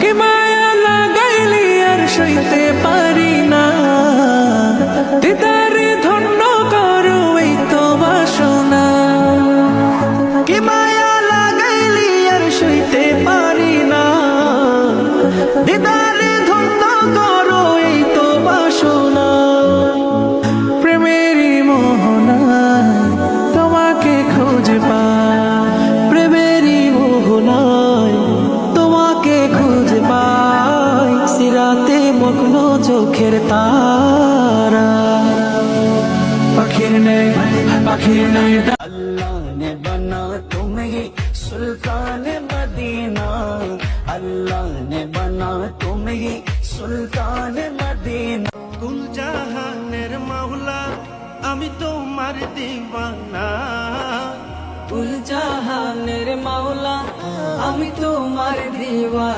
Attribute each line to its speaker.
Speaker 1: কি মায়া লাগাইলি আর সইতে পারি না, দিদারে ধন্য করো এই তো বাসনা। কি মায়া লাগাইলি আর সইতে পারি না, দিদারে ধন্য করো এই তো বাসনা। প্রেমেরই মোহনায় তোমাকে খুঁজে পাই, প্রেমেরই মোহনায় তোমাকে খুঁজে পাই, সিরাতে মগ্ন চোখের তারা। পাখির নেই
Speaker 2: अल्लाह ने बना तुम्हें सुल्तान मदीना, अल्लाह ने बना तुम्हें सुल्तान मदीना।
Speaker 3: কুল জাহানের মাওলা আমি তোমার দিওয়ানা,
Speaker 2: कुल जहानेर मौला আমি তোমার দিওয়ানা।